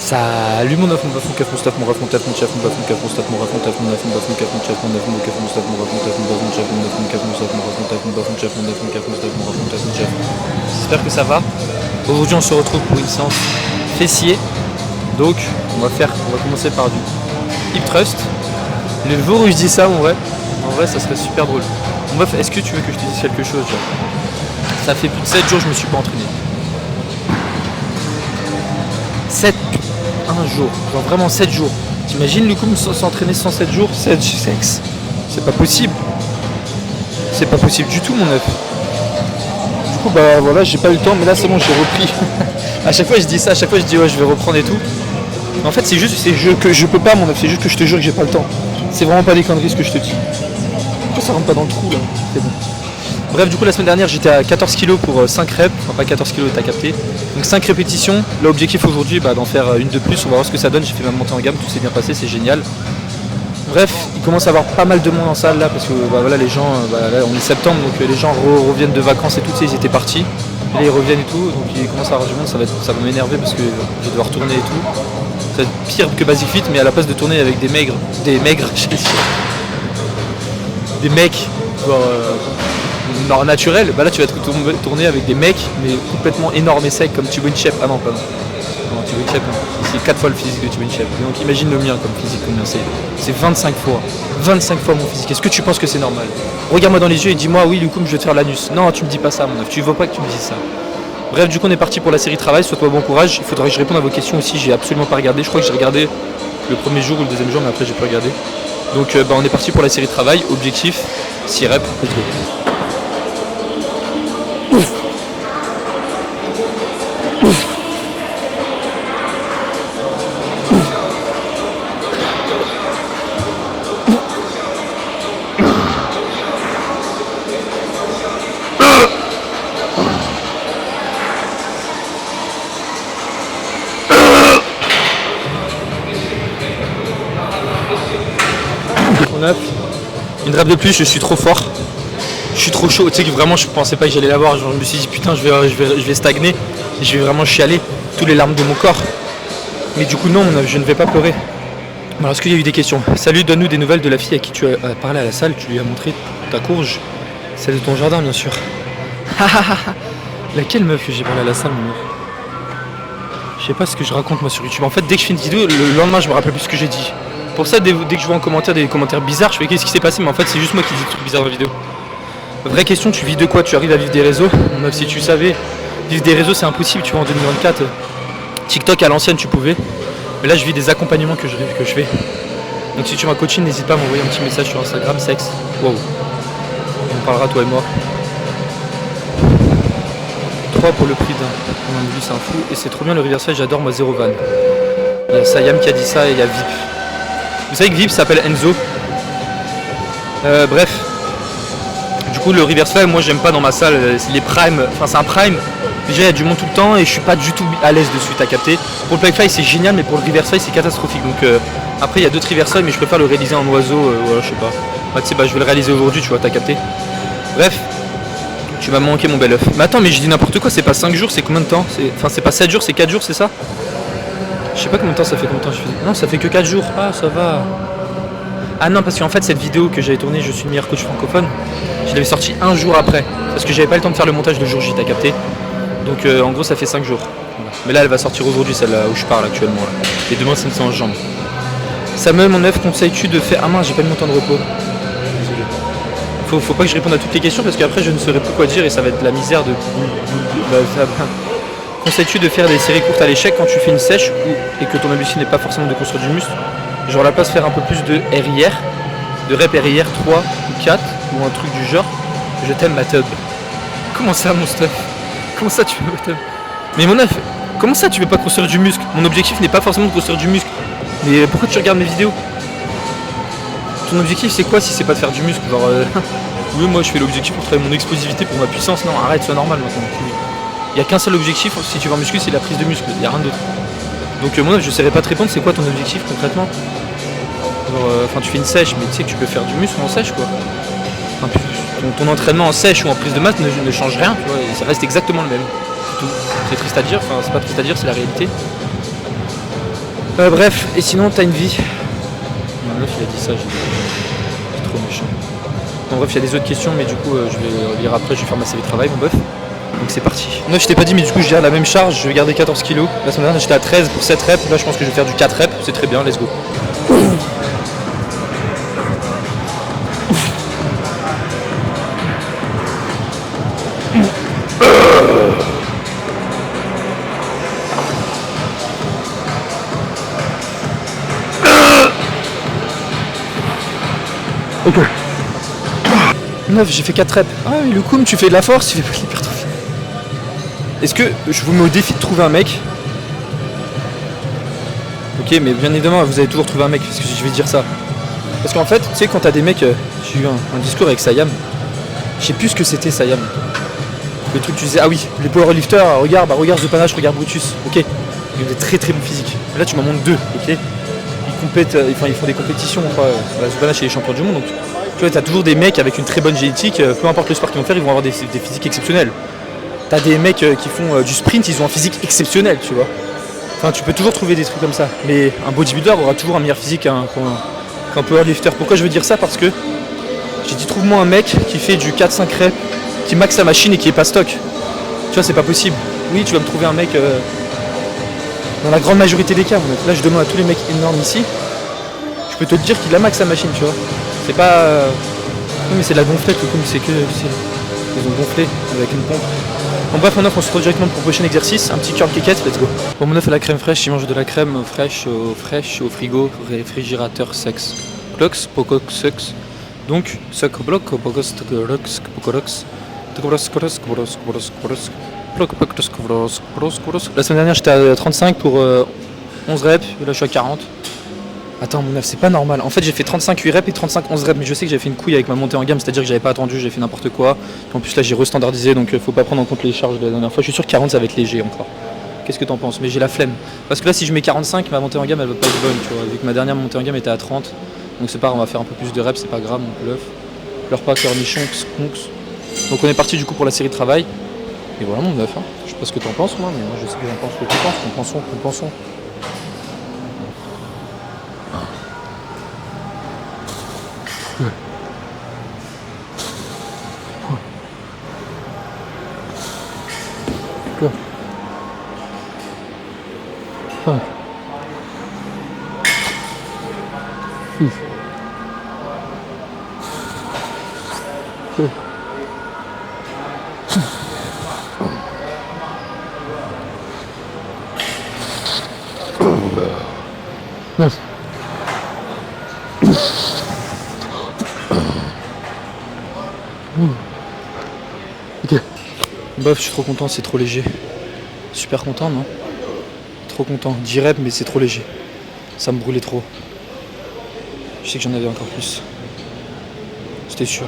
Salut mon neuf, mon bœuf, mon caf, mon staff, mon ref, mon taf, mon chef, mon bœuf, mon caf, mon staff, mon ref, mon taf, mon neuf, mon bœuf, mon caf, mon chef, mon neuf, mon caf, mon staff, mon ref, mon taf, mon bœuf, mon chef, mon neuf, mon caf, mon staff, mon ref, mon taf, mon bœuf, mon chef, mon neuf, mon caf, mon staff, mon ref, mon taf, mon chef. J'espère que ça va. Aujourd'hui on se retrouve pour une séance fessier. Donc on va commencer par du hip thrust. Le jour où je dis ça en vrai ça serait super drôle. Mon meuf, est-ce que tu veux que je te dise quelque chose genre? Ça fait plus de 7 jours que je me suis pas entraîné. 1 jour, genre vraiment 7 jours. T'imagines le coup s'entraîner 107 jours, 7 sexe. C'est pas possible. C'est pas possible du tout mon neuf. Du coup bah voilà, j'ai pas eu le temps, mais là c'est bon, j'ai repris. À chaque fois je dis ça, à chaque fois je dis ouais je vais reprendre et tout. Mais en fait c'est juste que je peux pas mon neuf, c'est juste que je te jure que j'ai pas le temps. C'est vraiment pas des conneries ce que je te dis. Pourquoi ça rentre pas dans le trou là? C'est bon. Bref, du coup la semaine dernière j'étais à 14 kg pour 5 reps, enfin pas 14 kg, t'as capté. Donc 5 répétitions, l'objectif aujourd'hui d'en faire une de plus, on va voir ce que ça donne, j'ai fait ma montée en gamme, tout s'est bien passé, c'est génial. Bref, il commence à y avoir pas mal de monde en salle là, parce que voilà les gens, là on est septembre, donc les gens reviennent de vacances et tout, ils étaient partis. Et là ils reviennent et tout, donc il commence à avoir du monde, ça va m'énerver parce que je vais devoir tourner et tout. Ça va être pire que Basic Fit, mais à la place de tourner avec des mecs, genre naturel, bah là tu vas tourner avec des mecs mais complètement énormes et secs comme Thibaut Inchep. Ah non pardon. Non Thibaut Inchep non. C'est 4 fois le physique de Thibaut Inchep. Donc imagine le mien comme physique combien c'est 25 fois. 25 fois mon physique. Est-ce que tu penses que c'est normal? Regarde-moi dans les yeux et dis-moi oui du coup je vais te faire l'anus. Non tu me dis pas ça mon neuf, tu veux pas que tu me dises ça. Bref du coup on est parti pour la série travail, souhaite-moi bon courage. Il faudrait que je réponde à vos questions aussi, j'ai absolument pas regardé. Je crois que j'ai regardé le premier jour ou le deuxième jour mais après j'ai pas regardé. Donc on est parti pour la série travail, objectif 6 reps, let's go. Une rep de plus, je suis trop fort. Je suis trop chaud. Tu sais que vraiment je pensais pas que j'allais l'avoir. Genre, je me suis dit putain je vais stagner. Et je vais vraiment chialer toutes les larmes de mon corps. Mais du coup non, je ne vais pas pleurer. Alors est-ce qu'il y a eu des questions? Salut, donne-nous des nouvelles de la fille à qui tu as parlé à la salle. Tu lui as montré ta courge. Celle de ton jardin bien sûr. Laquelle meuf que j'ai parlé à la salle mon meuf? Je sais pas ce que je raconte moi sur YouTube. En fait dès que je fais une vidéo, le lendemain je me rappelle plus ce que j'ai dit. Pour ça, dès que je vois en commentaire des commentaires bizarres, je fais qu'est-ce qui s'est passé, mais en fait c'est juste moi qui dis des trucs bizarres dans la vidéo. Vraie question, tu vis de quoi? Tu arrives à vivre des réseaux? Même si tu savais, vivre des réseaux c'est impossible, tu vois en 2024. TikTok à l'ancienne tu pouvais. Mais là je vis des accompagnements que je fais. Donc si tu m'as coaché, n'hésite pas à m'envoyer un petit message sur Instagram, sexe. Wow. On parlera toi et moi. 3 pour le prix d'un. On a vu c'est un fou. Et c'est trop bien le reversal, j'adore moi 0 van. Il y a Sayam qui a dit ça et il y a Vip. Vous savez que Vip s'appelle Enzo. Bref. Du coup le reverse fly moi j'aime pas dans ma salle, c'est les primes, enfin c'est un prime. Déjà il y a du monde tout le temps et je suis pas du tout à l'aise dessus, t'as capté. Pour le plug fly c'est génial mais pour le reverse fly c'est catastrophique. Donc après il y a d'autres reverse fly mais je préfère le réaliser en oiseau, voilà, je sais pas. Bah tu sais je vais le réaliser aujourd'hui, tu vois, t'as capté. Bref. Tu vas me manquer mon bel œuf. Mais attends mais je dis n'importe quoi, c'est pas 5 jours, c'est combien de temps? Enfin c'est pas 7 jours, c'est 4 jours, c'est ça? Je sais pas combien de temps ça fait, je fais. Non ça fait que 4 jours, ah ça va. Ah non parce qu'en fait cette vidéo que j'avais tournée, je suis le meilleur coach francophone, je l'avais sortie 1 jour après. Parce que j'avais pas le temps de faire le montage le jour J, t'as capté. Donc en gros ça fait 5 jours. Voilà. Mais là elle va sortir aujourd'hui, celle-là où je parle actuellement là. Et demain c'est une séance jambes. Samuel mon œuf, conseilles-tu de faire. Ah mince j'ai pas mis mon temps de repos. Désolé. Faut pas que je réponde à toutes les questions parce qu'après je ne saurais plus quoi dire et ça va être de la misère de. Conseilles-tu de faire des séries courtes à l'échec quand tu fais une sèche et que ton objectif n'est pas forcément de construire du muscle? Genre la place faire un peu plus de RIR, de rep RIR 3 ou 4 ou un truc du genre. Je t'aime ma tub. Comment ça mon stuff? Comment ça tu veux ma tub? Mais mon œuf, comment ça tu veux pas construire du muscle? Mon objectif n'est pas forcément de construire du muscle. Mais pourquoi tu regardes mes vidéos? Ton objectif c'est quoi si c'est pas de faire du muscle? Genre oui moi je fais l'objectif pour travailler mon explosivité, pour ma puissance. Non arrête, sois normal maintenant. Il n'y a qu'un seul objectif si tu veux en muscu, c'est la prise de muscle, il n'y a rien d'autre. Donc moi je ne saurais pas te répondre, c'est quoi ton objectif concrètement? Enfin tu fais une sèche, mais tu sais que tu peux faire du muscle en sèche quoi. Enfin, ton entraînement en sèche ou en prise de masse ne change rien, tu vois, et ça reste exactement le même. C'est triste à dire, enfin c'est pas triste à dire, c'est la réalité. Bref, et sinon t'as une vie. Mon meuf il a dit ça, j'ai trop méchant. Bon bref, il y a des autres questions, mais du coup je vais lire après, je vais faire ma CV de travail mon bœuf. Donc c'est parti. Moi je t'ai pas dit, mais du coup je garde la même charge, je vais garder 14 kilos. La semaine dernière j'étais à 13 pour 7 reps, là je pense que je vais faire du 4 reps, c'est très bien, let's go. Ok. 9, j'ai fait 4 reps. Ah oui, le coup, tu fais de la force, tu fais pas de l'hypertrophie. Est-ce que je vous mets au défi de trouver un mec? Ok, mais bien évidemment, vous allez toujours trouver un mec, parce que je vais dire ça. Parce qu'en fait, tu sais, quand t'as des mecs, j'ai eu un discours avec Sayam. Je sais plus ce que c'était Sayam. Le truc, tu disais, ah oui, les powerlifters, regarde The Panache, regarde Brutus. Ok, ils ont des très très bons physiques. Là, tu m'en montres 2, ok. Ils font des compétitions, The Panache est les champions du monde, donc tu vois, t'as toujours des mecs avec une très bonne génétique, peu importe le sport qu'ils vont faire, ils vont avoir des physiques exceptionnels. T'as des mecs qui font du sprint, ils ont un physique exceptionnel, tu vois. Enfin, tu peux toujours trouver des trucs comme ça. Mais un bodybuilder aura toujours un meilleur physique qu'un powerlifter. Pourquoi je veux dire ça? Parce que j'ai dit, trouve-moi un mec qui fait du 4-5 reps, qui maxe sa machine et qui est pas stock. Tu vois, c'est pas possible. Oui, tu vas me trouver un mec dans la grande majorité des cas. Là, je demande à tous les mecs énormes ici. Je peux te dire qu'il a max sa machine, tu vois. C'est pas... Oui, mais c'est de la gonflette, le coup, c'est que... Ils ont gonflé avec une pompe. Bon bref, maintenant on se retrouve directement pour le prochain exercice, un petit curl kékette, let's go. Bon, mon œuf à la crème fraîche, il mange de la crème fraîche au frigo, réfrigérateur sexe. Clox, pocox, sex. Donc, suck bloc, pocos, tokorox, pocorox, la semaine dernière j'étais à 35 pour 11 reps, et là je suis à 40. Attends mon œuf, c'est pas normal. En fait j'ai fait 35 8 reps et 35 11 reps, mais je sais que j'avais fait une couille avec ma montée en gamme, c'est-à-dire que j'avais pas attendu, j'ai fait n'importe quoi. En plus là j'ai restandardisé, donc faut pas prendre en compte les charges de la dernière fois. Je suis sûr que 40 ça va être léger encore. Qu'est-ce que t'en penses? Mais j'ai la flemme. Parce que là si je mets 45, ma montée en gamme elle va pas être bonne, tu vois. Vu que ma dernière montée en gamme était à 30. Donc c'est pas grave, on va faire un peu plus de reps, c'est pas grave mon œuf. Pleure pas, cornichon, skunks. Donc on est parti du coup pour la série de travail. Et voilà mon œuf, hein. Je sais pas ce que t'en penses moi, mais moi je sais que j'en pense, ce que tu penses, qu'on pensons. Ok. Bof, je suis trop content, c'est trop léger. Super content, non? Trop content. 10 reps, mais c'est trop léger. Ça me brûlait trop. Je sais que j'en avais encore plus. C'était sûr.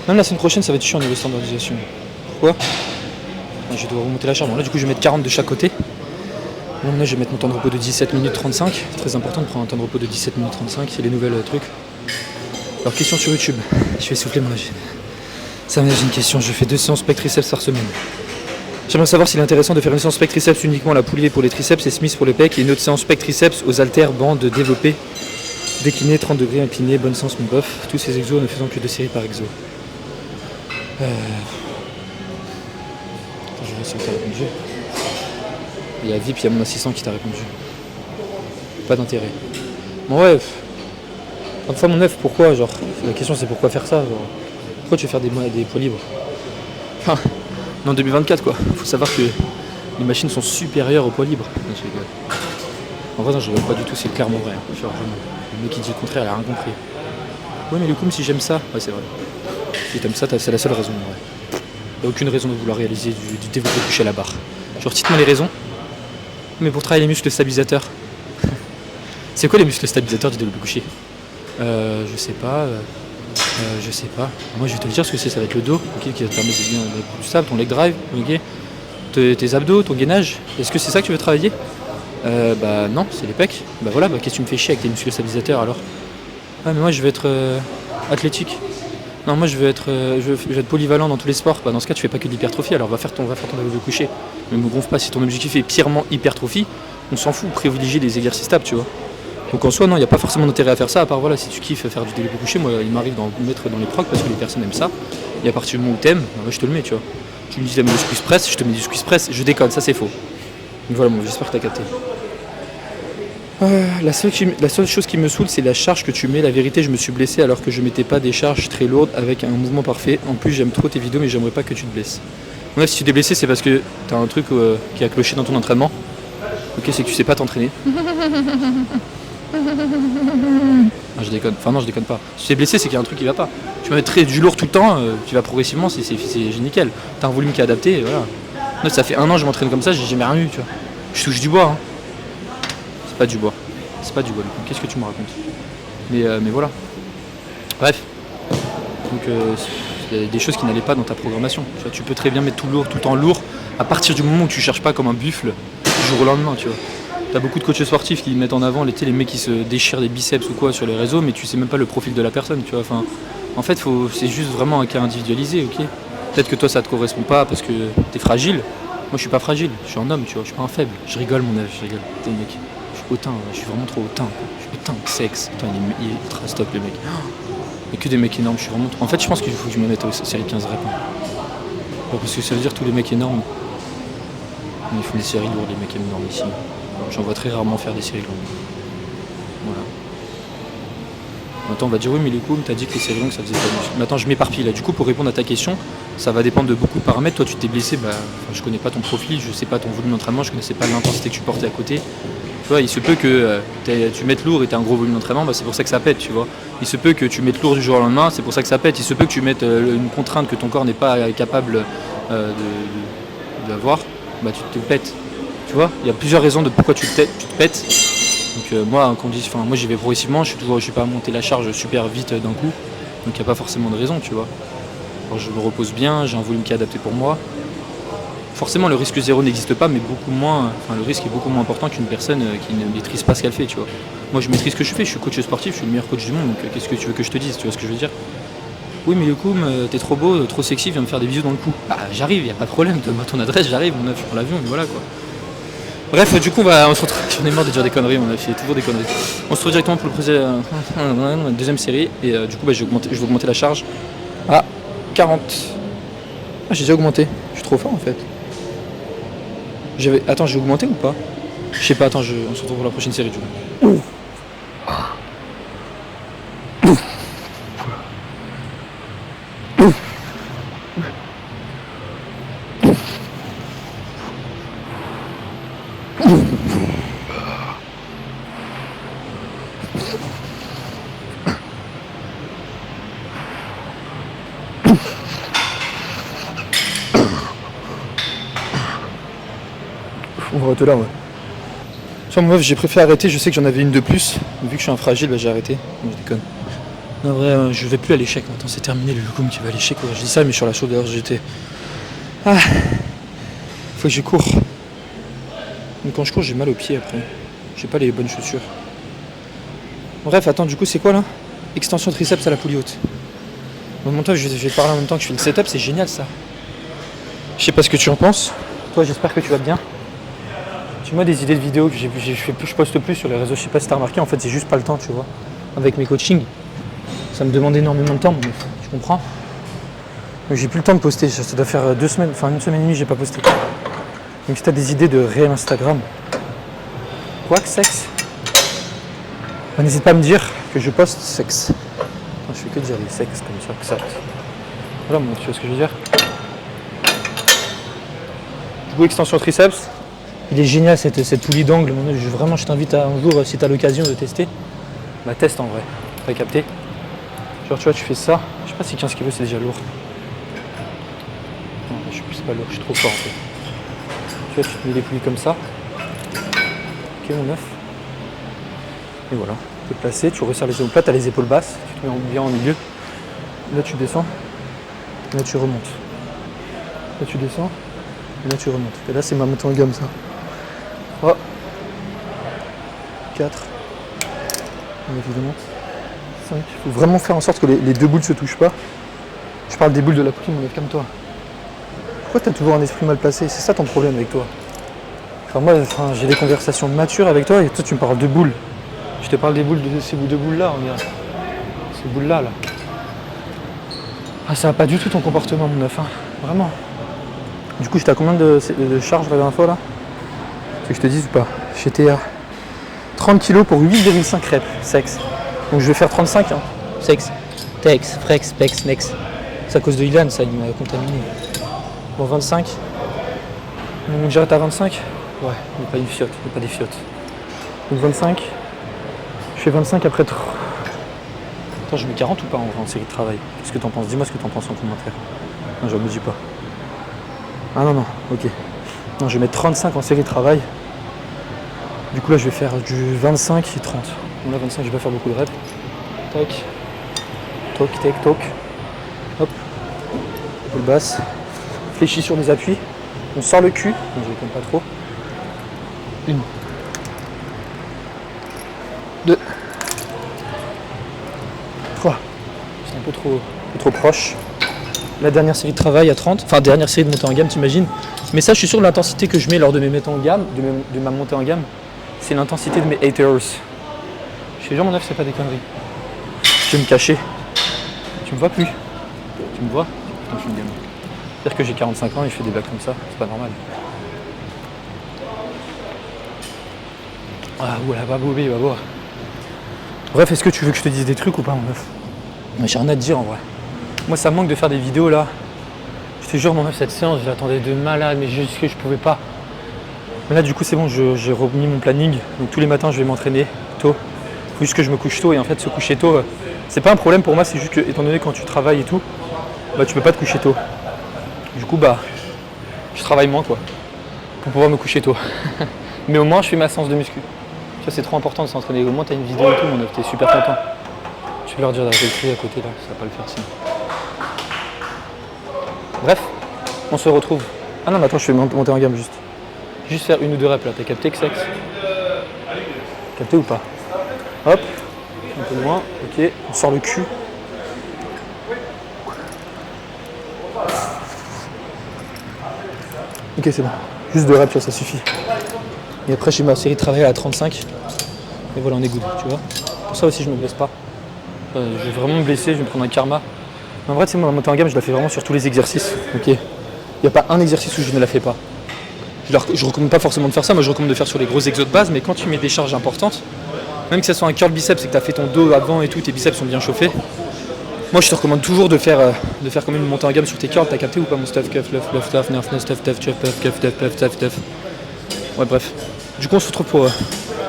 Même la semaine prochaine, ça va être chiant au niveau standardisation. Pourquoi? Je vais devoir remonter la charge. Bon, là, du coup, je vais mettre 40 de chaque côté. Bon, là, je vais mettre mon temps de repos de 17 minutes 35. C'est très important de prendre un temps de repos de 17 minutes 35. C'est les nouvelles trucs. Alors, question sur YouTube. Je vais souffler mon âge. Ça j'ai une question. Je fais 2 séances pec triceps par semaine. J'aimerais savoir s'il est intéressant de faire une séance pec triceps uniquement à la pouliée pour les triceps et Smith pour les pecs et une autre séance pec triceps aux haltères bandes développées, déclinées, 30 degrés, inclinées, bonne sens mon bof. Tous ces exos ne faisant que 2 séries par exo. Attends, je vais voir si t'as répondu. Il y a VIP, il y a mon assistant qui t'a répondu. Pas d'intérêt. Bon ouais. Enfin mon œuf, pourquoi genre? La question c'est pourquoi faire ça genre. Pourquoi tu veux faire des poids libres? Enfin, en 2024 quoi. Faut savoir que les machines sont supérieures aux poids libres. En vrai non, je ne pas du tout, c'est clairement vrai. Genre, le mec qui dit le contraire, il a rien compris. Ouais mais du coup si j'aime ça, ouais c'est vrai. Si t'aimes ça, c'est la seule raison en vrai. Il n'y a aucune raison de vouloir réaliser du développé couché à la barre. Genre cite-moi les raisons. Mais pour travailler les muscles stabilisateurs. C'est quoi les muscles stabilisateurs du développé couché? Je sais pas. Je sais pas. Moi je vais te le dire ce que c'est, ça va être le dos, okay, qui va te permettre de bien être plus stable, ton leg drive, ok, tes abdos, ton gainage. Est-ce que c'est ça que tu veux travailler? Bah non, c'est les pecs. Bah voilà, bah, qu'est-ce que tu me fais chier avec tes muscles stabilisateurs alors? Ah mais moi je veux être athlétique. Non, moi je veux être polyvalent dans tous les sports. Bah, dans ce cas, tu fais pas que de l'hypertrophie, alors va faire ton développé couché. Mais me gonfle pas, si ton objectif est purement hypertrophie, on s'en fout, privilégier des exercices stables, tu vois. Donc en soi, non, il n'y a pas forcément d'intérêt à faire ça, à part voilà, si tu kiffes faire du développé couché, moi il m'arrive d'en mettre dans les procs parce que les personnes aiment ça. Et à partir du moment où t'aimes, bah, je te le mets, tu vois. Tu me dis t'aimes le squeeze press, je te mets du squeeze press, je déconne, ça c'est faux. Donc voilà, moi j'espère que t'as capté. La seule chose qui me saoule, c'est la charge que tu mets. La vérité, je me suis blessé alors que je mettais pas des charges très lourdes avec un mouvement parfait. En plus, j'aime trop tes vidéos, mais j'aimerais pas que tu te blesses. Bref, si tu t'es blessé, c'est parce que t'as un truc qui a cloché dans ton entraînement. Ok, c'est que tu sais pas t'entraîner. Ah, je déconne. Enfin, non, je déconne pas. Si tu t'es blessé, c'est qu'il y a un truc qui va pas. Tu vas mettre du lourd tout le temps, tu vas progressivement, c'est nickel. T'as un volume qui est adapté, et voilà. Moi, ça fait 1 an que je m'entraîne comme ça, j'ai jamais rien eu, tu vois. Je touche du bois, hein. C'est pas du bois. C'est pas du bois, qu'est-ce que tu me racontes? Mais voilà. Bref. Donc, il y a des choses qui n'allaient pas dans ta programmation. Tu vois, tu peux très bien mettre tout le temps lourd à partir du moment où tu cherches pas comme un buffle du jour au lendemain, tu vois. T'as beaucoup de coachs sportifs qui mettent en avant les mecs qui se déchirent des biceps ou quoi sur les réseaux, mais tu sais même pas le profil de la personne, tu vois. Enfin, en fait, c'est juste vraiment un cas individualisé, ok. Peut-être que toi ça te correspond pas parce que t'es fragile. Moi je suis pas fragile, je suis un homme, tu vois, je suis pas un faible. Je rigole mon âge, je rigole. T'es mec. Je suis hautain, je suis vraiment trop hautain, quoi. Je suis hautain, sexe. Putain, il est ultra stop le mec. Il y a que des mecs énormes, je suis vraiment trop... En fait, je pense qu'il faut que je me mette aux séries 15 reps. Hein. Parce que ça veut dire tous les mecs énormes. Ils font des séries lourdes, les mecs énormes ici. J'en vois très rarement faire des séries longues. Voilà. Maintenant on va dire oui mais les coups, t'as dit que les séries longues ça faisait pas du... Maintenant je m'éparpille là. Du coup pour répondre à ta question, ça va dépendre de beaucoup de paramètres. Toi tu t'es blessé, je connais pas ton profil, je sais pas ton volume d'entraînement, je connaissais pas l'intensité que tu portais à côté. Tu vois, il se peut que tu mettes lourd et tu as un gros volume d'entraînement, c'est pour ça que ça pète, tu vois. Il se peut que tu mettes lourd du jour au lendemain, c'est pour ça que ça pète. Il se peut que tu mettes une contrainte que ton corps n'est pas capable d'avoir, tu te pètes. Tu vois, il y a plusieurs raisons de pourquoi tu te pètes. Donc moi j'y vais progressivement, je suis pas à monter la charge super vite d'un coup. Donc il n'y a pas forcément de raison, tu vois. Alors, je me repose bien, j'ai un volume qui est adapté pour moi. Forcément le risque zéro n'existe pas, mais le risque est beaucoup moins important qu'une personne qui ne maîtrise pas ce qu'elle fait, tu vois. Moi je maîtrise ce que je fais, je suis coach sportif, je suis le meilleur coach du monde, donc qu'est-ce que tu veux que je te dise, tu vois ce que je veux dire? Oui mais le coup, t'es trop beau, trop sexy, viens me faire des bisous dans le cou. J'arrive, y a pas de problème, donne-moi ton adresse, j'arrive, mon œuf, je prends l'avion, et voilà quoi. Bref, du coup, on se retrouve. J'en ai marre de dire des conneries, on a fait toujours des conneries. On se retrouve directement pour la deuxième série. Et du coup, je vais augmenter la charge à 40. Ah, j'ai déjà augmenté. Je suis trop fort en fait. Attends, j'ai augmenté ou pas? Je sais pas, attends, on se retrouve pour la prochaine série du coup. On va arrêter là, ouais. Sur mon meuf, j'ai préféré arrêter, je sais que j'en avais une de plus. Vu que je suis un fragile, j'ai arrêté. Non, je déconne. Non, vrai, je vais plus à l'échec maintenant, c'est terminé le Lucum qui va à l'échec. Ouais. Je dis ça, mais sur la chaude d'ailleurs, j'étais. Faut que je cours. Donc quand je cours, j'ai mal aux pieds après. J'ai pas les bonnes chaussures. Bref, attends, du coup, c'est quoi là? Extension triceps à la poulie haute. Bon, mon toi, je vais te parler en même temps que je fais le setup, c'est génial ça. Je sais pas ce que tu en penses. Toi, j'espère que tu vas bien. Tu m'as des idées de vidéos que je poste plus sur les réseaux, je sais pas si t'as remarqué, en fait c'est juste pas le temps, tu vois. Avec mes coachings, ça me demande énormément de temps, mais tu comprends. Donc j'ai plus le temps de poster, ça doit faire 2 semaines, enfin 1 semaine et demie j'ai pas posté. Donc si t'as des idées de réel Instagram, quoi que sexe, n'hésite pas à me dire que je poste sexe. Attends, je fais que dire les sexes comme ça, que ça. Voilà, tu vois ce que je veux dire. Du coup, extension triceps. Il est génial cette poulie d'angle, vraiment je t'invite à un jour si tu as l'occasion de tester. Teste en vrai, t'as capté. Genre tu vois tu fais ça, je sais pas si 15 kg c'est déjà lourd. Non, c'est pas lourd, je suis trop fort en fait. Tu vois tu te mets les poulies comme ça. Ok mon œuf. Et voilà, tu peux te placer, tu resserres les épaules plates, tu as les épaules basses, tu te mets bien en milieu. Là tu descends, là tu remontes. Là tu descends, et là tu remontes. Et là c'est ma montée en gamme ça. 3, 4, évidemment, 5. Il faut vraiment faire en sorte que les deux boules ne se touchent pas. Je parle des boules de la poulie, mon mec, comme toi. Pourquoi t'as toujours un esprit mal placé? C'est ça ton problème avec toi. Enfin, moi, j'ai des conversations matures avec toi et toi, tu me parles de boules. Je te parle des boules, de ces boules de boules là, regarde. Ces boules là, là. Ah, ça va pas du tout ton comportement, mon neuf, hein. Vraiment. Du coup, j'étais à combien de charge la dernière fois là? Tu veux que je te dise ou pas? Chez TA. 30 kg pour 8,5 reps, sexe. Donc je vais faire 35, hein. Sexe. Tex, frex, pex, nex. C'est à cause de Ilan, ça, il m'a contaminé. Bon, 25. Donc j'arrête à 25. Ouais, mais pas une fiotte, mais pas des fiottes. Donc 25. Je fais 25 après 3. Attends, je mets 40 ou pas en série de travail? Qu'est-ce que t'en penses? Dis-moi ce que t'en penses en commentaire. Non, je me dis pas. Ah non, non, ok. Non, je vais mettre 35 en série de travail. Du coup là je vais faire du 25 et 30. Bon là 25 je vais pas faire beaucoup de reps. Tac. Toc, tac, toc. Hop. Épaule basse. Fléchis sur les appuis. On sort le cul. Non, je ne compte pas trop. 1. 2. 3. C'est un peu trop proche. La dernière série de travail à 30. Enfin dernière série de montée en gamme t'imagines. Mais ça je suis sûr de l'intensité que je mets lors de mes montées en gamme, de ma montée en gamme. C'est l'intensité de mes haters. Je fais genre mon œuf, c'est pas des conneries. Je vais me cacher. Tu me vois plus? Tu me vois? Putain, je suis une gamme. C'est-à-dire que j'ai 45 ans et je fais des blagues comme ça, c'est pas normal. Ah oula, bah bobé, bah boire. Bref, est-ce que tu veux que je te dise des trucs ou pas mon œuf? J'ai rien à te dire en vrai. Moi ça me manque de faire des vidéos là. Je te jure mon œuf, cette séance, je l'attendais de malade, mais juste que je pouvais pas. Mais là du coup c'est bon, j'ai remis mon planning, donc tous les matins je vais m'entraîner tôt. Il faut juste que je me couche tôt et en fait se coucher tôt, c'est pas un problème pour moi, c'est juste que étant donné quand tu travailles et tout, bah tu peux pas te coucher tôt. Du coup bah je travaille moins quoi, pour pouvoir me coucher tôt. Mais au moins je fais ma séance de muscu. Tu vois c'est trop important de s'entraîner, au moins t'as une vidéo et tout mon œuf, t'es super content. Je vais leur dire d'arrêter le cri à côté là, ça va pas le faire sinon. Bref, on se retrouve. Ah non mais attends, je vais monter en gamme juste. Juste faire une ou deux reps là, t'as capté que sexe? Capté ou pas? Hop, un peu moins, ok, on sort le cul. Ok c'est bon, juste deux reps ça suffit. Et après j'ai ma série de travail à 35. Et voilà on est good, tu vois. Pour ça aussi je me blesse pas. Je vais vraiment me blesser, je vais me prendre un karma. Mais en vrai tu sais moi la montée en gamme je la fais vraiment sur tous les exercices. Ok. Il n'y a pas un exercice où je ne la fais pas. Je recommande pas forcément de faire ça, moi je recommande de faire sur les gros exos de base, mais quand tu mets des charges importantes, même que ce soit un curl biceps et que tu as fait ton dos avant et tout, tes biceps sont bien chauffés, moi je te recommande toujours de faire quand même une montée en gamme sur tes curls, t'as capté ou pas mon stuff, cuff, love, tough, nerf, stuff, tough, cuff, tough. Ouais bref. Du coup on se retrouve pour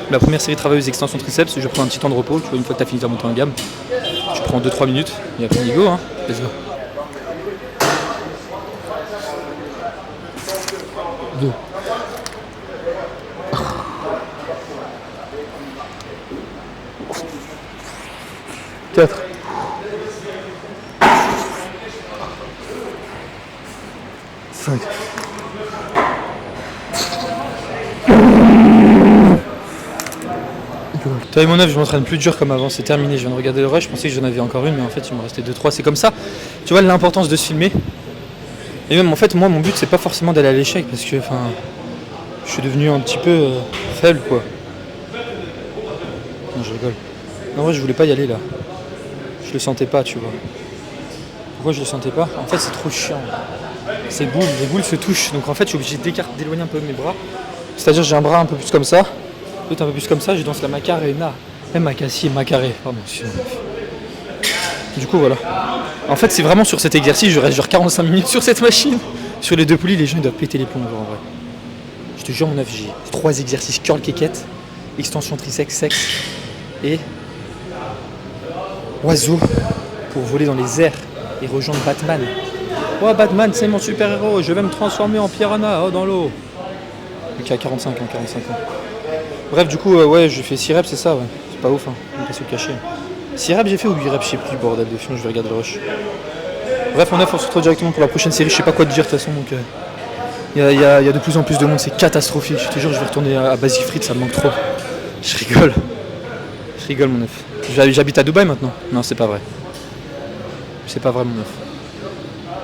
la première série de travailleuse extension triceps, je prends un petit temps de repos, tu vois une fois que tu as fini ta montée en gamme, tu prends 2-3 minutes, et après on y go hein, let's go. 2. 4. 5. Toi et mon œuf, je m'entraîne plus dur comme avant, c'est terminé, je viens de regarder le rush, je pensais que j'en avais encore une, mais en fait il me restait 2-3, c'est comme ça. Tu vois l'importance de se filmer. Et même en fait moi mon but c'est pas forcément d'aller à l'échec parce que enfin je suis devenu un petit peu faible quoi. Non je rigole. En vrai je voulais pas y aller là. Je le sentais pas tu vois. Pourquoi je le sentais pas? En fait c'est trop chiant. Ces boules, les boules se touchent, donc en fait je suis obligé d'éloigner un peu mes bras. C'est-à-dire j'ai un bras un peu plus comme ça, l'autre un peu plus comme ça, je danse la Macarena. Macassi et Macaré, pardon, du coup voilà. En fait c'est vraiment sur cet exercice, je reste genre 45 minutes sur cette machine. Sur les deux poulies, les gens ils doivent péter les plombs en vrai. Je te jure mon œuf, j'ai 3 exercices curl quéquette, extension triceps sexe et oiseau pour voler dans les airs et rejoindre Batman. Oh Batman c'est mon super héros, je vais me transformer en piranha dans l'eau. Donc à 45 ans. Bref du coup ouais j'ai fait 6 reps c'est ça ouais. C'est pas ouf hein, on va pas se le cacher. 6 reps j'ai fait ou 8 reps je sais plus bordel de fion, je vais regarder le rush. Bref on se retrouve directement pour la prochaine série, je sais pas quoi te dire de toute façon donc il y a de plus en plus de monde, c'est catastrophique, je te jure je vais retourner à Basic Frites, ça me manque trop. Je rigole mon œuf. J'habite à Dubaï maintenant. Non c'est pas vrai. C'est pas vrai mon œuf.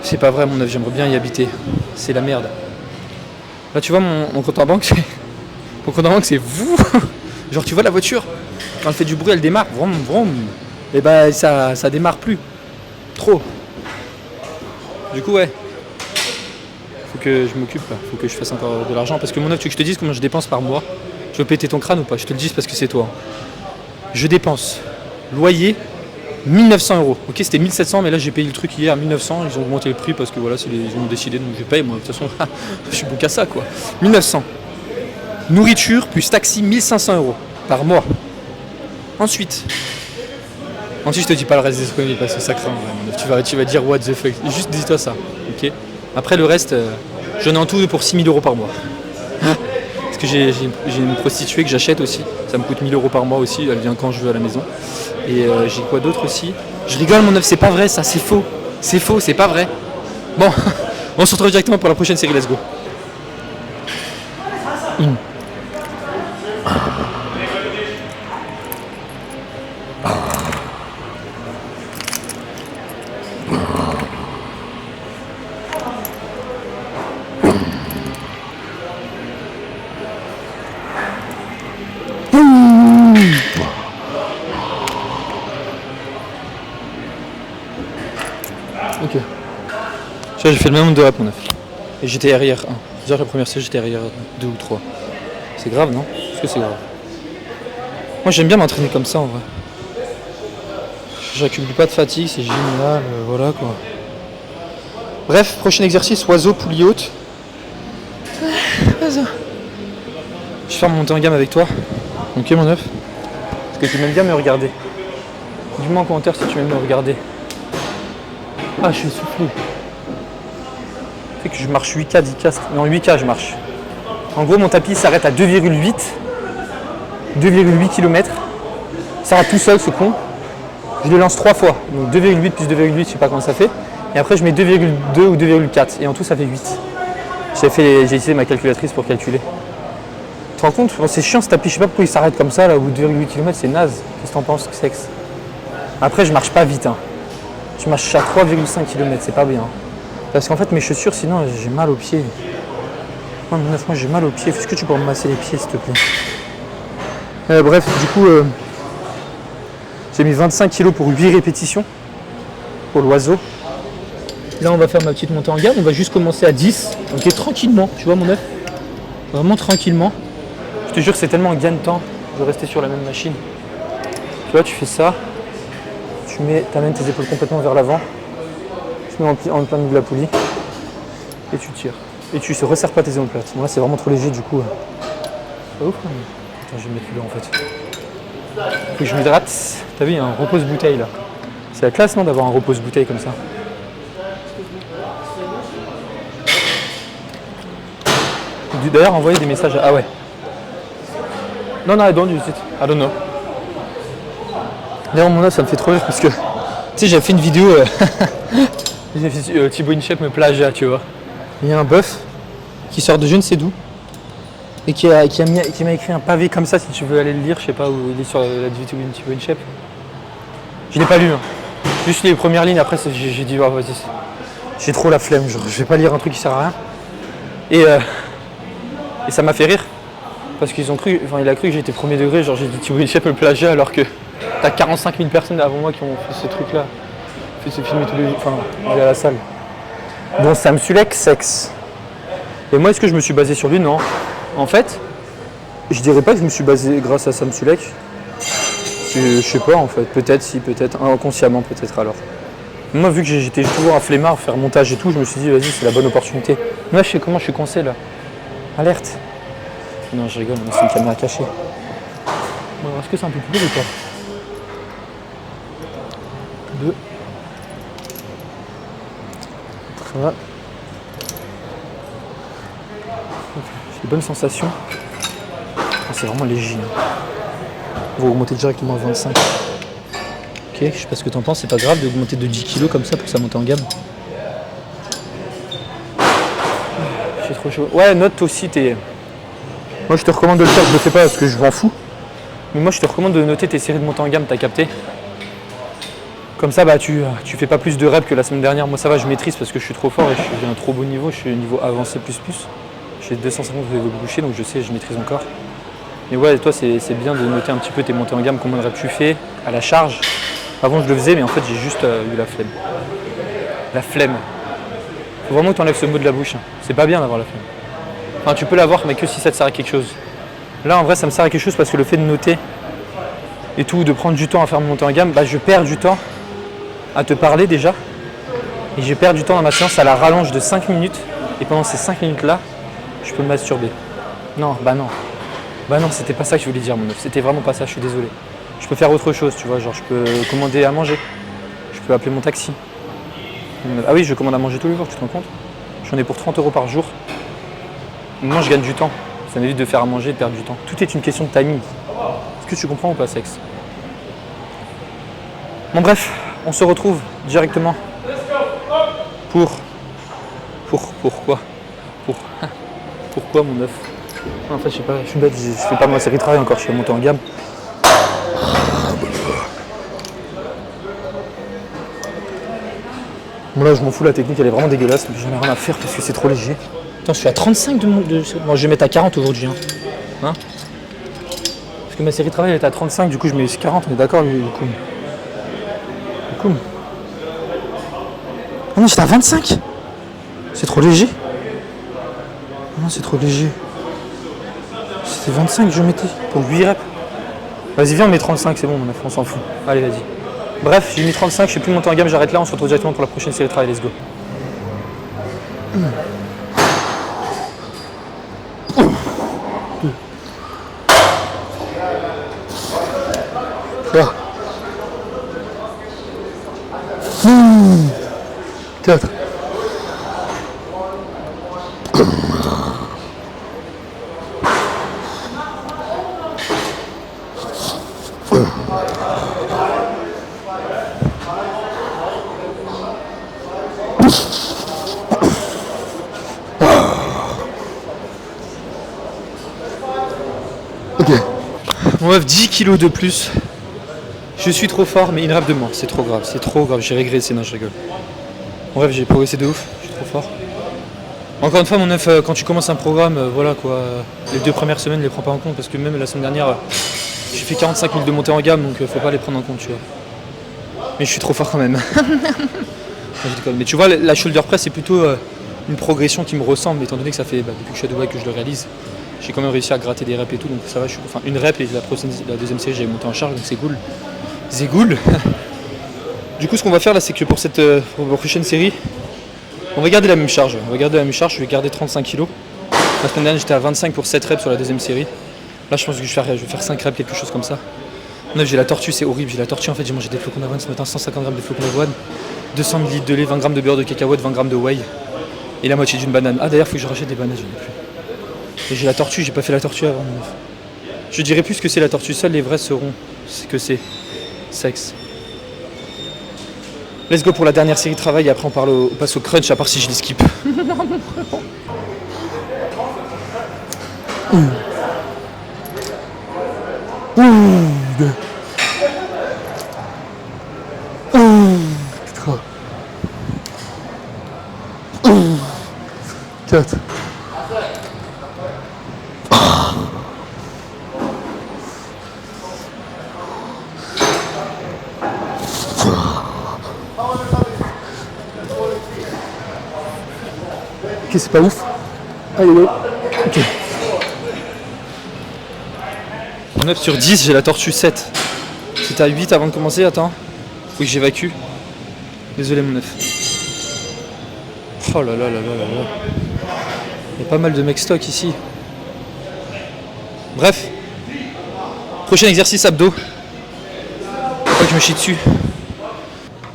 C'est pas vrai, mon neuf, j'aimerais bien y habiter. C'est la merde. Là, tu vois, mon compte en banque, mon compte en banque, c'est vous. Genre, tu vois la voiture, quand elle fait du bruit, elle démarre. Vroom, vroom. Et bah, ça démarre plus. Trop. Du coup, ouais. Faut que je m'occupe, là. Faut que je fasse encore de l'argent. Parce que mon neuf, tu veux que je te dise comment je dépense par mois? Je veux péter ton crâne ou pas? Je te le dis parce que c'est toi. Je dépense loyer 1900 €. Ok, c'était 1700, mais là j'ai payé le truc hier à 1900. Ils ont augmenté le prix parce que voilà, ils ont décidé, donc je paye. Moi, de toute façon, je suis bon qu'à ça, quoi. 1900. Nourriture plus taxi 1500 € par mois. Ensuite, je te dis pas le reste des économies parce que ça craint. Tu vas dire what the fuck. Juste dis-toi ça. Ok. Après le reste, j'en ai en tout pour 6000 € par mois. Parce que j'ai une prostituée que j'achète aussi. Ça me coûte 1000 € par mois aussi. Elle vient quand je veux à la maison. Et j'ai quoi d'autre aussi? Je rigole, mon neuf, c'est pas vrai ça, c'est faux. C'est faux, c'est pas vrai. Bon, on se retrouve directement pour la prochaine série. Let's go. Ok. Tu vois, j'ai fait le même nombre de reps, mon neuf. Et j'étais arrière 1. Déjà la première série, j'étais arrière 2 ou 3. C'est grave, non? Est-ce que c'est grave? Moi, j'aime bien m'entraîner comme ça, en vrai. J'accumule pas de fatigue, c'est génial, voilà quoi. Bref, prochain exercice, oiseau, poulie haute. Vas-y. Je vais faire monter en gamme avec toi. Ok, mon neuf? Est-ce que tu m'aimes bien me regarder? Dis-moi en commentaire si tu aimes me regarder. Ah, je suis essoufflé. Fait que je marche 8K, 10K, non 8K je marche. En gros, mon tapis s'arrête à 2,8 km. Ça va tout seul, ce con. Je le lance 3 fois. Donc 2,8 plus 2,8, je sais pas comment ça fait. Et après, je mets 2,2 ou 2,4. Et en tout, ça fait 8. J'ai utilisé ma calculatrice pour calculer. Tu te rends compte? Bon, c'est chiant ce tapis. Je sais pas pourquoi il s'arrête comme ça, là, au bout de 2,8 km. C'est naze. Qu'est-ce que t'en penses, sexe? Après, je marche pas vite. Hein. Je marche à 3,5 km. C'est pas bien. Hein. Parce qu'en fait, mes chaussures, sinon, j'ai mal aux pieds. Non, mon neuf, moi, j'ai mal aux pieds. Est-ce que tu peux me masser les pieds, s'il te plaît? Bref, du coup, j'ai mis 25 kg pour 8 répétitions. Pour l'oiseau. Là, on va faire ma petite montée en gamme. On va juste commencer à 10. Ok, tranquillement. Tu vois, mon neuf? Vraiment tranquillement. Je te jure que c'est tellement un gain de temps de rester sur la même machine. Tu vois, tu fais ça. Tu amènes tes épaules complètement vers l'avant. Tu mets en plein milieu de la poulie. Et tu tires. Et tu ne resserres pas tes omoplates. Bon, là, c'est vraiment trop léger, du coup. C'est pas ouf, hein. Attends, je vais me mettre plus là, en fait. Faut que je m'hydrate. T'as vu, il y a un repose-bouteille, là. C'est la classe, non, d'avoir un repose-bouteille comme ça. D'ailleurs, envoyer des messages à... Ah ouais. Non, I don't use it. I don't know. D'ailleurs, mon œuf, ça me fait trop rire parce que... Tu sais, j'avais fait une vidéo... j'ai fait Thibaut InShape me plagia, tu vois. Il y a un bœuf qui sort de je ne sais d'où et qui m'a écrit un pavé comme ça, si tu veux aller le lire. Je sais pas où il est sur la vidéo de Thibaut InShape. Je l'ai pas lu. Hein. Juste les premières lignes, après, j'ai dit, oh, vas-y. J'ai trop la flemme, genre, je vais pas lire un truc qui sert à rien. Et ça m'a fait rire. Parce qu'ils ont cru, enfin il a cru que j'étais premier degré, genre j'ai dit Thibaut InShape me plagiat alors que t'as 45 000 personnes avant moi qui ont fait ce truc là. Fait ce film tous les jours, enfin aller à la salle. Bon, Sam Sulek, sexe. Et moi est-ce que je me suis basé sur lui? Non. En fait, je dirais pas que je me suis basé grâce à Sam Sulek. Je sais pas en fait, peut-être si, peut-être, inconsciemment peut-être alors. Moi vu que j'étais toujours un flemmard, faire montage et tout, je me suis dit vas-y c'est la bonne opportunité. Moi je sais comment je suis coincé là. Alerte. Non, je rigole, c'est une caméra cachée. Bon, est-ce que c'est un peu plus lourd ou pas? 2. Ça va. J'ai des bonnes sensations. Oh, c'est vraiment léger. On va augmenter directement à 25. Ok, je sais pas ce que t'en penses, c'est pas grave d'augmenter de 10 kg comme ça pour que ça monte en gamme. J'ai trop chaud. Ouais, note aussi tes... Moi je te recommande de le faire, je le fais pas parce que je m'en fous. Mais moi je te recommande de noter tes séries de montée en gamme, t'as capté? Comme ça, bah, tu fais pas plus de reps que la semaine dernière. Moi, ça va, je maîtrise parce que je suis trop fort et j'ai un trop beau niveau. Je suis niveau avancé plus. J'ai 250 de boucher, donc je sais, je maîtrise encore. Mais ouais, toi, c'est bien de noter un petit peu tes montées en gamme, combien de reps tu fais à la charge. Avant, je le faisais, mais en fait, j'ai juste eu la flemme. La flemme. Faut vraiment que tu enlèves ce mot de la bouche. Hein. C'est pas bien d'avoir la flemme. Enfin, tu peux l'avoir, mais que si ça te sert à quelque chose. Là, en vrai, ça me sert à quelque chose parce que le fait de noter et tout, de prendre du temps à faire monter en gamme, bah, je perds du temps à te parler déjà. Et je perds du temps dans ma séance, ça la rallonge de 5 minutes. Et pendant ces 5 minutes-là, je peux me masturber. Non, bah non. Bah non, c'était pas ça que je voulais dire, mon meuf. C'était vraiment pas ça, je suis désolé. Je peux faire autre chose, tu vois, genre je peux commander à manger. Je peux appeler mon taxi. Ah oui, je commande à manger tous les jours, tu te rends compte? J'en ai pour 30 € par jour. Moi, je gagne du temps. Ça m'évite de faire à manger et de perdre du temps. Tout est une question de timing. Est-ce que tu comprends ou pas, sexe? Bon bref, on se retrouve directement pourquoi mon œuf? En fait, je sais pas, je suis bête, je fais pas ma série de travail encore, je suis monté en gamme. Bon là, je m'en fous, la technique elle est vraiment dégueulasse, mais j'en ai rien à faire parce que c'est trop léger. Attends, je suis à 35 de mon... Bon, je vais mettre à 40 aujourd'hui. Hein. Parce que ma série de travail elle est à 35, du coup je mets 40, on est d'accord du coup. Oh non, j'étais à 25. C'est trop léger. Oh non, c'est trop léger. C'était 25 que je mettais pour 8 reps. Vas-y, viens, on met 35, c'est bon, on s'en fout. Allez, vas-y. Bref, j'ai mis 35, je suis plus monté en gamme, j'arrête là, on se retrouve directement pour la prochaine série de travail, let's go. Là. 4. Ok. Mon meuf, 10 kilos de plus. Je suis trop fort, mais une rêve de moi. C'est trop grave, j'ai régressé, non je rigole. En bref, j'ai progressé de ouf, je suis trop fort. Encore une fois, mon neuf, quand tu commences un programme, voilà quoi, les 2 premières semaines, les prends pas en compte parce que même la semaine dernière, j'ai fait 45 000 de montée en gamme, donc faut pas les prendre en compte, tu vois. Mais je suis trop fort quand même. Je déconne. Mais tu vois, la shoulder press, c'est plutôt une progression qui me ressemble, étant donné que ça fait depuis que je suis à Dubaï que je le réalise. J'ai quand même réussi à gratter des reps et tout, donc ça va, enfin une rep et la deuxième série, j'ai monté en charge, donc c'est cool. C'est cool. Du coup, ce qu'on va faire là, c'est que pour cette prochaine série, on va garder la même charge. Je vais garder 35 kg. La semaine dernière, j'étais à 25 pour 7 reps sur la deuxième série. Là, je pense que je vais faire 5 reps, quelque chose comme ça. Là, j'ai la tortue, c'est horrible. J'ai la tortue, en fait, j'ai mangé des flocons d'avoine ce matin, 150 g de flocons d'avoine, 200 ml de lait, 20 g de beurre de cacahuète, 20 g de whey et la moitié d'une banane. Ah, d'ailleurs, il faut que je rachète des bananes, j'en ai plus. Et j'ai la tortue, j'ai pas fait la tortue avant. Je dirais plus que c'est la tortue, seuls les vrais sauront ce que c'est. Sexe. Let's go pour la dernière série de travail et après on passe au crunch à part si je les skip. Quatre. Ok, c'est pas ouf. Allez, go. Ok. 9 sur 10, j'ai la tortue 7. C'était à 8 avant de commencer, attends. Faut que j'évacue. Désolé mon neuf. Oh là là là là là là. Il y a pas mal de mecs stock ici. Bref. Prochain exercice abdos. Faut que je me chie dessus.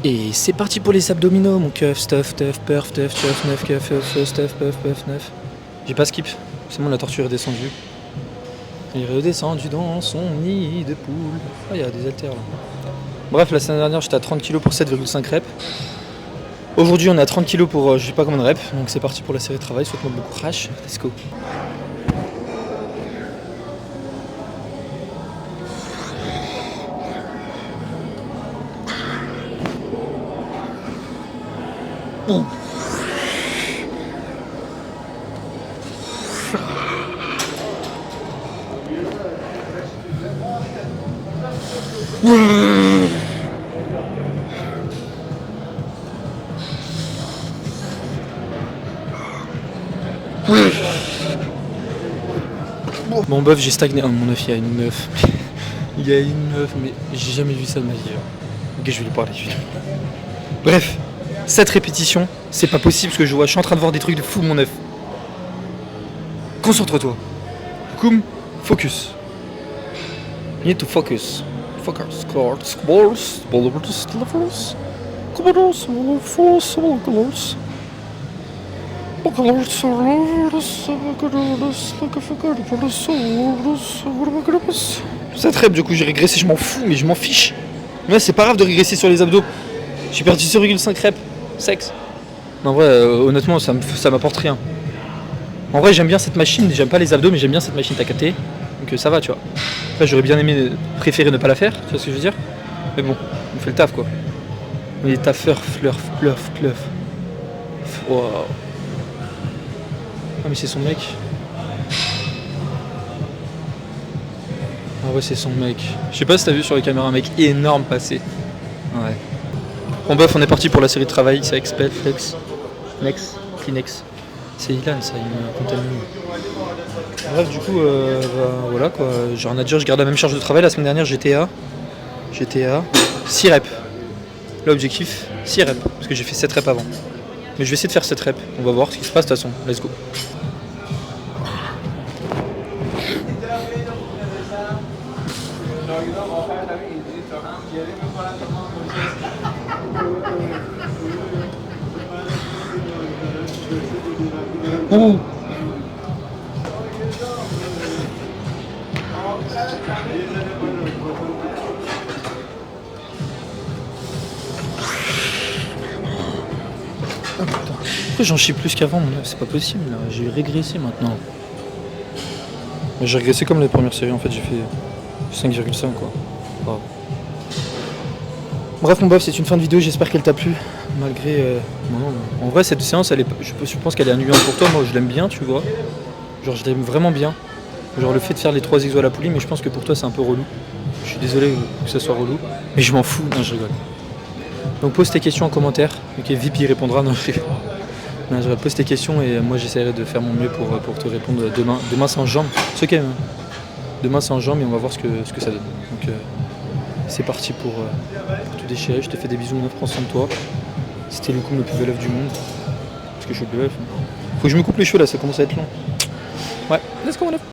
Et c'est parti pour les abdominaux, mon keuf, stuff, teuf, perf, teuf, teuf, neuf, keuf, stuff, puff, puff, neuf. J'ai pas skip, c'est bon, la tortue est redescendue. Il est redescendu dans son nid de poule. Ah, il y a des haltères là. Bref, la semaine dernière, j'étais à 30 kg pour 7,5 reps. Aujourd'hui, on est à 30 kg pour je sais pas combien de reps. Donc c'est parti pour la série de travail. Souhaite-moi beaucoup crash. Let's go. Bon bœuf, j'ai stagné. Oh mon œuf, il y a une meuf. Il y a une meuf, mais j'ai jamais vu ça de ma vie. Ok, je vais lui parler. Bref, cette répétition, c'est pas possible ce que je vois. Je suis en train de voir des trucs de fou, mon œuf. Concentre-toi. Koum, focus. You need to focus. Focus. Colors, colors, colors, colors, colors, cette rep, du coup j'ai régressé, je m'en fous, mais je m'en fiche. Mais c'est pas grave de régresser sur les abdos. J'ai perdu 0,5 reps, sexe. En vrai, honnêtement, ça m'apporte rien. En vrai, j'aime bien cette machine, j'aime pas les abdos, mais j'aime bien cette machine, t'as capté. Donc ça va, tu vois. Après, j'aurais bien aimé préférer ne pas la faire, tu vois ce que je veux dire. Mais bon, on fait le taf quoi. Les taffeurs, fluff. Wow. Ah mais c'est son mec. Ah ouais c'est son mec. Je sais pas si t'as vu sur les caméras un mec énorme passer. Ouais. Bon bref on est parti pour la série de travail, c'est Expel, Flex, Nex, Kleenex. C'est Ilan ça, il me contamine. Bref du coup voilà quoi. Genre nature je garde la même charge de travail, la semaine dernière GTA 6 reps. Là objectif 6 reps, parce que j'ai fait 7 reps avant. Mais je vais essayer de faire 7 reps, on va voir ce qui se passe de toute façon, let's go. Ouh. Oh, pourquoi j'en chie plus qu'avant, c'est pas possible là, j'ai régressé maintenant. J'ai régressé comme les premières séries en fait, j'ai fait 5,5 quoi. Wow. Bref mon bof, c'est une fin de vidéo, j'espère qu'elle t'a plu. Malgré... en vrai cette séance, je pense qu'elle est ennuyante pour toi, moi je l'aime bien tu vois. Genre je l'aime vraiment bien. Genre le fait de faire les 3 exos à la poulie, mais je pense que pour toi c'est un peu relou. Je suis désolé que ça soit relou, mais je m'en fous, non je rigole. Donc pose tes questions en commentaire, ok VIP y répondra, non je pose tes questions et moi j'essaierai de faire mon mieux pour te répondre demain. Demain c'est en jambes, c'est ok. Demain c'est en jambes et on va voir ce que ça donne. Donc c'est parti pour tout déchirer, je te fais des bisous mon œuf, prends soin de toi. C'était le coup le plus bel œuf du monde. Parce que je suis le plus bel œuf. Faut que je me coupe les cheveux là, ça commence à être long. Ouais, let's go mon œuf.